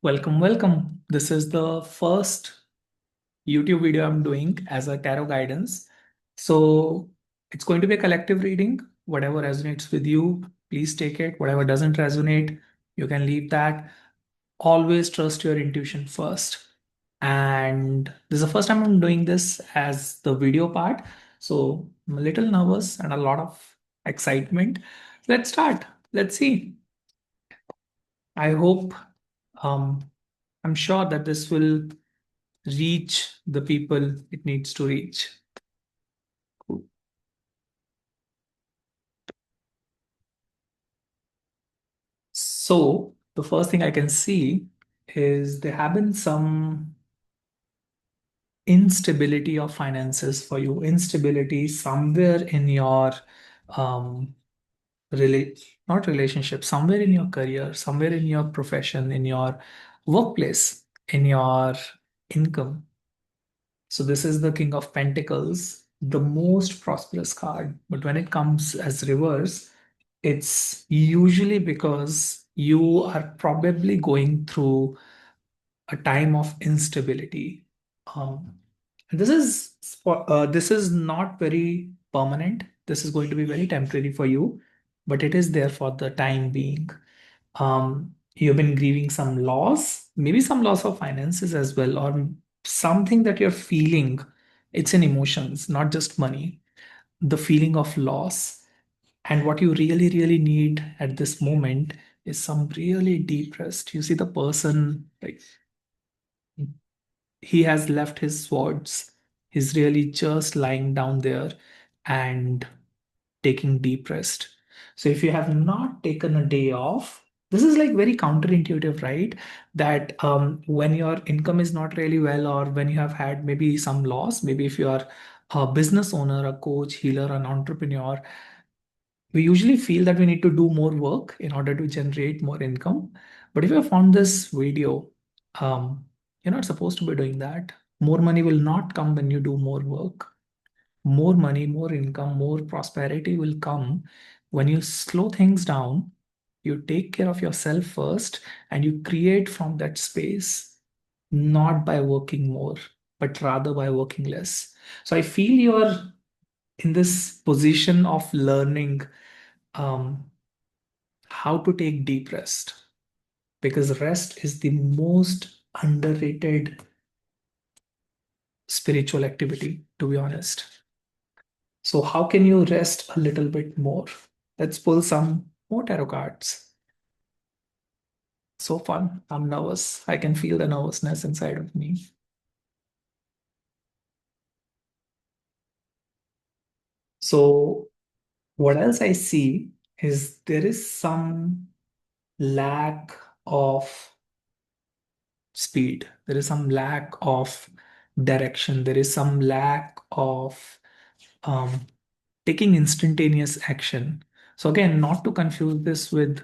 Welcome, welcome. This is the first YouTube video I'm doing as a tarot guidance. So it's going to be a collective reading. Whatever resonates with you, please take it. Whatever doesn't resonate, you can leave that. Always trust your intuition first. And this is the first time I'm doing this as the video part. So I'm a little nervous and a lot of excitement. Let's start. Let's see. I hope um, I'm sure that this will reach the people it needs to reach. So, the first thing I can see is there have been some instability of finances for you, instability somewhere in your um, rela- not relationship, somewhere in your career, somewhere in your profession, in your workplace, in your income. So this is the King of Pentacles, the most prosperous card. But when it comes as reverse, it's usually because you are probably going through a time of instability. Um, this is not very permanent. This is going to be very temporary for you, but it is there for the time being. You've been grieving some loss, maybe some loss of finances as well, or something that you're feeling. It's in emotions, not just money. The feeling of loss. And what you really, really need at this moment is some really deep rest. You see the person, like he has left his swords. He's really just lying down there and taking deep rest. So if you have not taken a day off, this is like very counterintuitive, right? That when your income is not really well, or when you have had maybe some loss, maybe if you are a business owner, a coach, healer, an entrepreneur, we usually feel that we need to do more work in order to generate more income. But if you have found this video, you're not supposed to be doing that. More money will not come when you do more work. More money, more income, more prosperity will come when you slow things down, you take care of yourself first, and you create from that space, not by working more, but rather by working less. So I feel you're in this position of learning um, how to take deep rest, because rest is the most underrated spiritual activity, to be honest. So, how can you rest a little bit more? Let's pull some more tarot cards. So fun. I'm nervous. I can feel the nervousness inside of me. So, what else I see is there is some lack of speed, there is some lack of direction, there is some lack of um, taking instantaneous action. So, again, not to confuse this with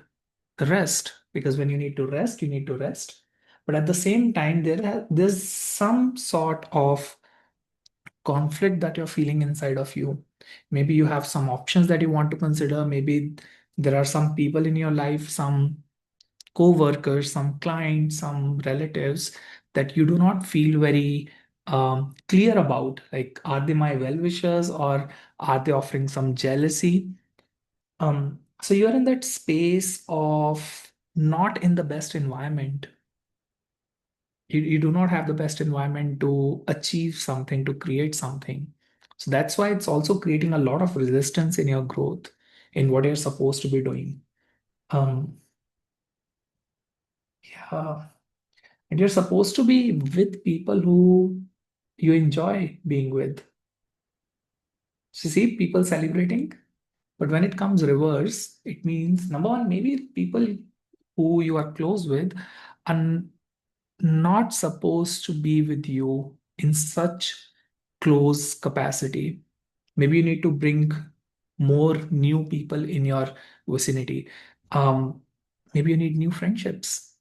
the rest, because when you need to rest, you need to rest. But at the same time, there's some sort of conflict that you're feeling inside of you. Maybe you have some options that you want to consider. Maybe there are some people in your life, some co-workers, some clients, some relatives that you do not feel very clear about. Like, are they my well-wishers, or are they offering some jealousy? So you're in that space of not in the best environment. You do not have the best environment to achieve something, to create something. So that's why it's also creating a lot of resistance in your growth, in what you're supposed to be doing. Um, yeah. And you're supposed to be with people who you enjoy being with. So you see people celebrating, but when it comes reverse, it means number one, maybe people who you are close with are not supposed to be with you in such close capacity. Maybe you need to bring more new people in your vicinity. Um, Maybe you need new friendships,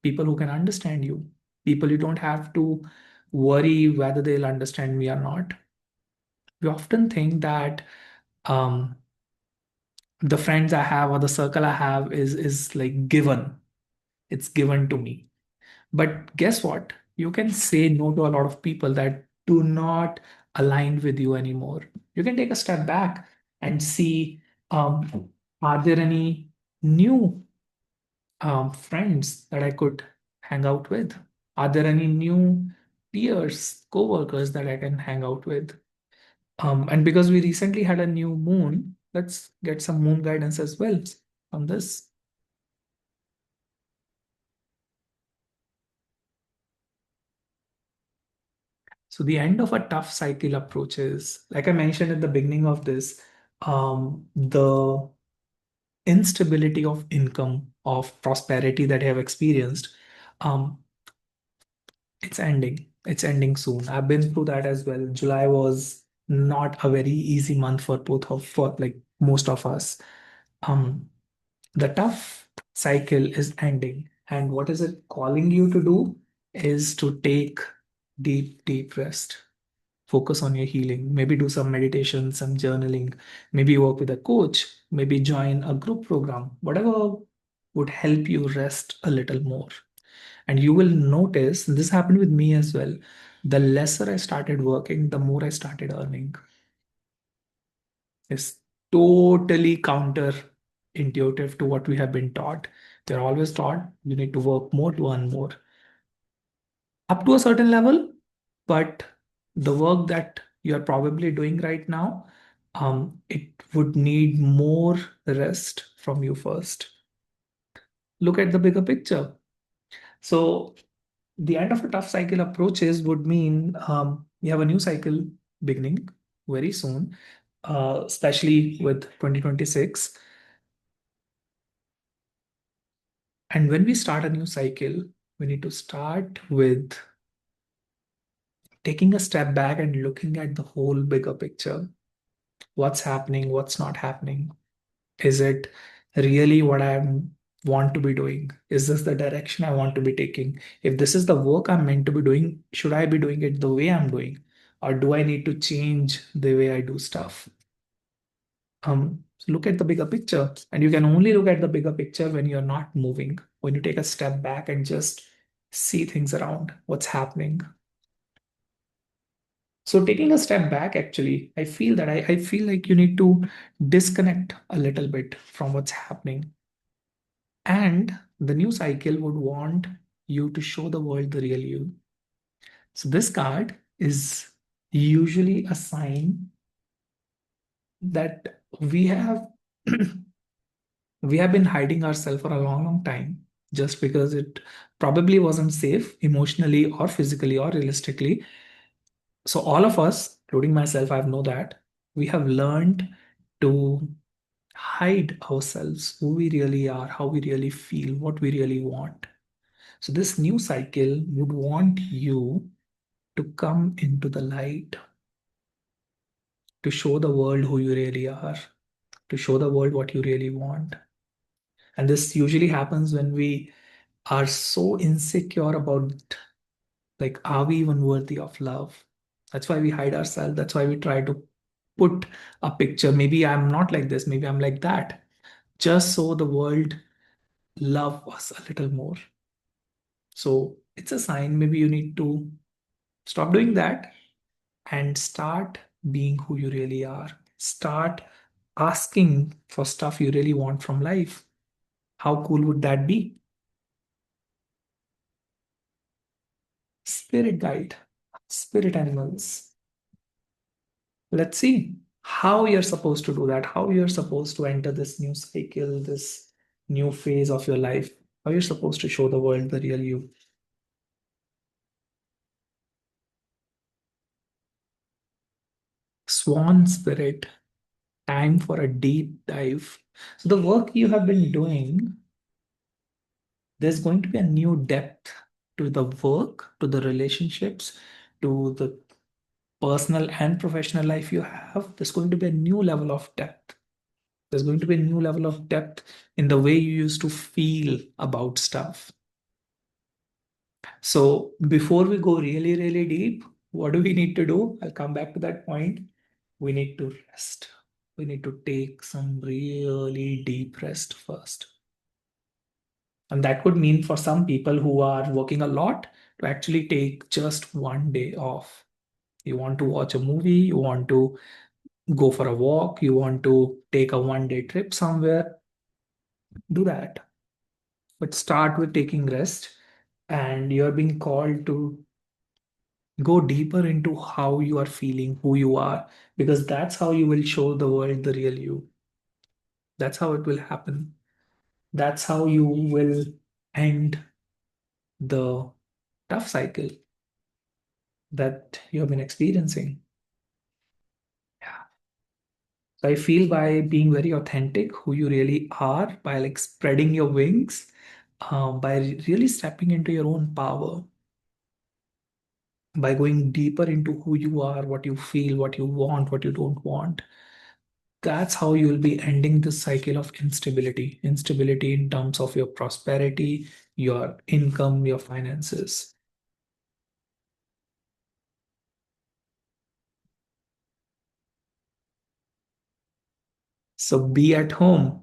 people who can understand you, people you don't have to worry whether they'll understand me or not. We often think that um, the friends I have or the circle I have is like given. It's given to me. But guess what? You can say no to a lot of people that do not align with you anymore. You can take a step back and see, are there any new friends that I could hang out with? Are there any new peers, co-workers that I can hang out with? And because we recently had a new moon, let's get some moon guidance as well on this. So the end of a tough cycle approaches, like I mentioned at the beginning of this, the instability of income, of prosperity that I have experienced, um, it's ending. It's ending soon. I've been through that as well. July was not a very easy month for both of for like most of us. Um, the tough cycle is ending, and what is it calling you to do is to take deep rest. Focus on your healing. Maybe do some meditation, some journaling, maybe work with a coach, maybe join a group program, whatever would help you rest a little more. And you will notice this happened with me as well. The lesser I started working, the more I started earning. It's totally counter intuitive to what we have been taught. They're always taught you need to work more to earn more, up to a certain level, but the work that you're probably doing right now, it would need more rest from you first. Look at the bigger picture. So the end of a tough cycle approaches would mean we have a new cycle beginning very soon, especially with 2026. And when we start a new cycle, we need to start with taking a step back and looking at the whole bigger picture. What's happening? What's not happening? Is it really what I want to be doing? Is this the direction I want to be taking? If this is the work I'm meant to be doing, should I be doing it the way I'm doing? Or do I need to change the way I do stuff? So look at the bigger picture. And you can only look at the bigger picture when you're not moving, when you take a step back and just see things around, what's happening. So taking a step back, actually, I feel that I feel like you need to disconnect a little bit from what's happening. And the new cycle would want you to show the world the real you. So this card is usually a sign that we have been hiding ourselves for a long time just because it probably wasn't safe emotionally or physically or realistically. So all of us, including myself, I know that we have learned to hide ourselves, who we really are, how we really feel, what we really want. So this new cycle would want you to come into the light, to show the world who you really are, to show the world what you really want. And this usually happens when we are so insecure about, like, are we even worthy of love? That's why we hide ourselves. That's why we try to put a picture. Maybe I'm not like this, maybe I'm like that, just so the world love us a little more. So it's a sign maybe you need to stop doing that and start being who you really are. Start asking for stuff you really want from life. How cool would that be? Spirit guide, spirit animals. Let's see how you're supposed to do that, how you're supposed to enter this new cycle, this new phase of your life, how you're supposed to show the world the real you. Swan spirit, time for a deep dive. So, the work you have been doing, there's going to be a new depth to the work, to the relationships, to the personal and professional life you have. There's going to be a new level of depth. There's going to be a new level of depth in the way you used to feel about stuff. So, before we go really deep, what do we need to do? I'll come back to that point. We need to rest. We need to take some really deep rest first. And that could mean for some people who are working a lot to actually take just one day off. You want to watch a movie, you want to go for a walk, you want to take a 1 day trip somewhere, do that. But start with taking rest, and you're being called to go deeper into how you are feeling, who you are, because that's how you will show the world the real you. That's how it will happen. That's how you will end the tough cycle that you have been experiencing. Yeah. So I feel by being very authentic, who you really are, by like spreading your wings, by really stepping into your own power, by going deeper into who you are, what you feel, what you want, what you don't want. That's how you will be ending this cycle of instability. Instability in terms of your prosperity, your income, your finances. So be at home.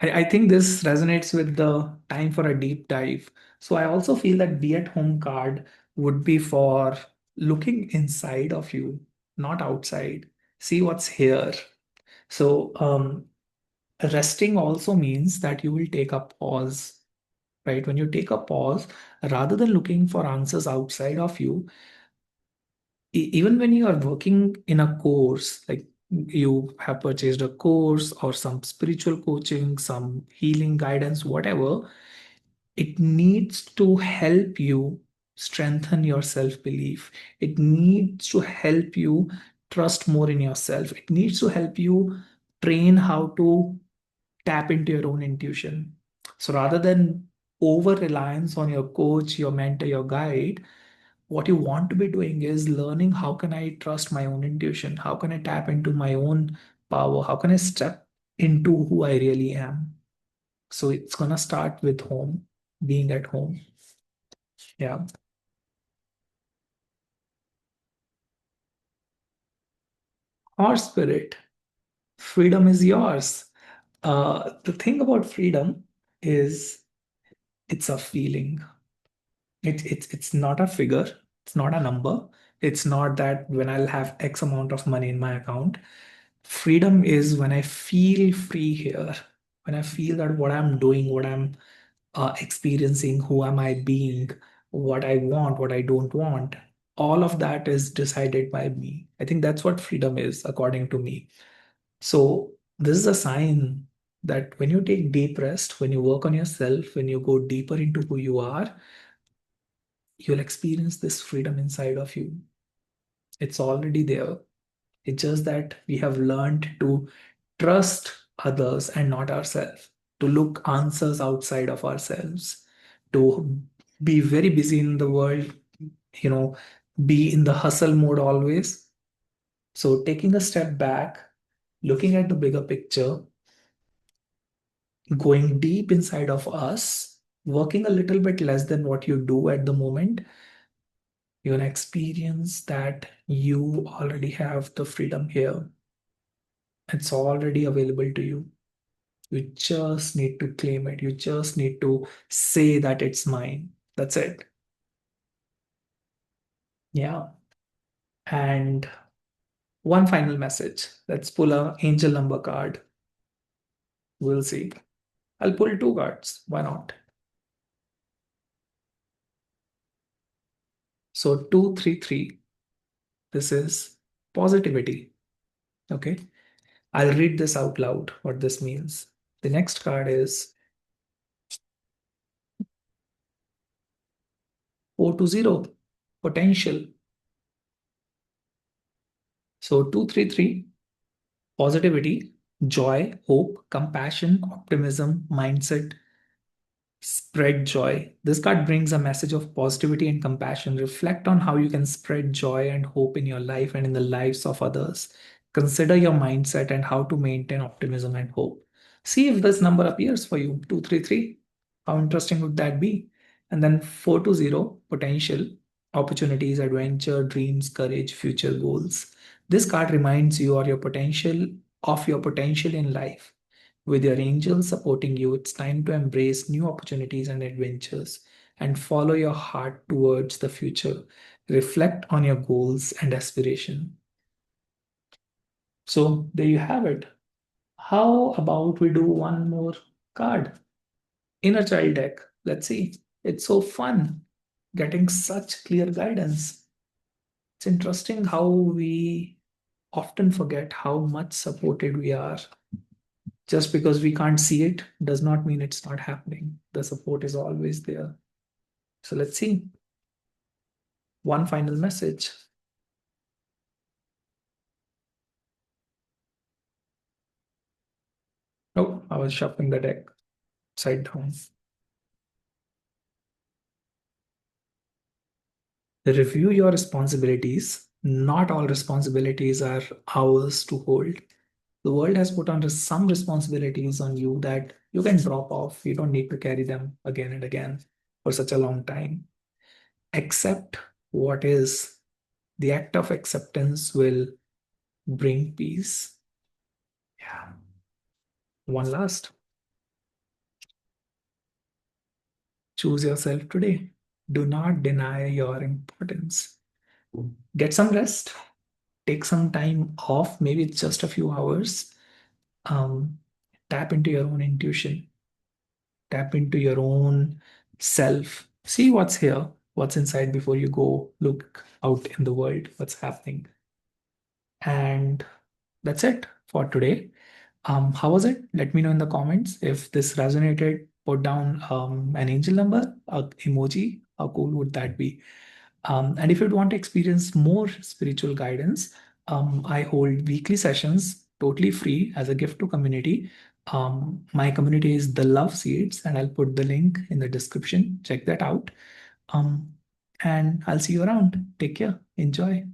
I think this resonates with the time for a deep dive. So I also feel that be at home card would be for looking inside of you, not outside. See what's here. So resting also means that you will take a pause, right? When you take a pause, rather than looking for answers outside of you, even when you are working in a course, like you have purchased a course or some spiritual coaching, some healing guidance, whatever, it needs to help you strengthen your self belief. It needs to help you trust more in yourself. It needs to help you train how to tap into your own intuition. So rather than over reliance on your coach, your mentor, your guide, what you want to be doing is learning how can I trust my own intuition? How can I tap into my own power? How can I step into who I really am? So it's going to start with home, being at home. Yeah. Or spirit, freedom is yours. The thing about freedom is it's a feeling. It's not a figure. It's not a number. It's not that when I'll have X amount of money in my account. Freedom is when I feel free here, when I feel that what I'm doing, what I'm experiencing, who am I being, what I want, what I don't want, all of that is decided by me. I think that's what freedom is, according to me. So, this is a sign that when you take deep rest, when you work on yourself, when you go deeper into who you are, you'll experience this freedom inside of you. It's already there. It's just that we have learned to trust others and not ourselves, to look answers outside of ourselves, to be very busy in the world, you know, be in the hustle mode always. So taking a step back, looking at the bigger picture, going deep inside of us, working a little bit less than what you do at the moment, you're gonna experience that you already have the freedom here. It's already available to you. You just need to claim it. You just need to say that it's mine. That's it. Yeah. And one final message. Let's pull a angel number card. We'll see. I'll pull two cards. Why not? So 233. This is positivity. Okay. I'll read this out loud, what this means. The next card is 420. Potential. So 233. Positivity, joy, hope, compassion, optimism, mindset, spread joy. This card brings a message of positivity and compassion. Reflect on how you can spread joy and hope in your life and in the lives of others. Consider your mindset and how to maintain optimism and hope. See if this number appears for you 233. How interesting would that be? And then 420, potential, opportunities, adventure, dreams, courage, future goals. This card reminds you of your potential in life. With your angels supporting you, it's time to embrace new opportunities and adventures and follow your heart towards the future. Reflect on your goals and aspiration. So there you have it. How about we do one more card? Inner child deck. Let's see. It's so fun getting such clear guidance. It's interesting how we often forget how much supported we are. Just because we can't see it does not mean it's not happening. The support is always there. So let's see. One final message. Oh, I was shuffling the deck side down. Review your responsibilities. Not all responsibilities are ours to hold. The world has put under some responsibilities on you that you can drop off. You don't need to carry them again and again for such a long time. Accept what is. The act of acceptance will bring peace. Yeah. One last. Choose yourself today. Do not deny your importance. Get some rest. Take some time off. Maybe it's just a few hours. Um, Tap into your own intuition. Tap into your own self. See what's here, what's inside before you go look out in the world, what's happening. And that's it for today. How was it? Let me know in the comments. If this resonated, put down an angel number, a emoji. How cool would that be? And if you'd want to experience more spiritual guidance, I hold weekly sessions totally free as a gift to community. My community is the Love Seeds, and I'll put the link in the description. Check that out. Um, and I'll see you around. Take care. Enjoy.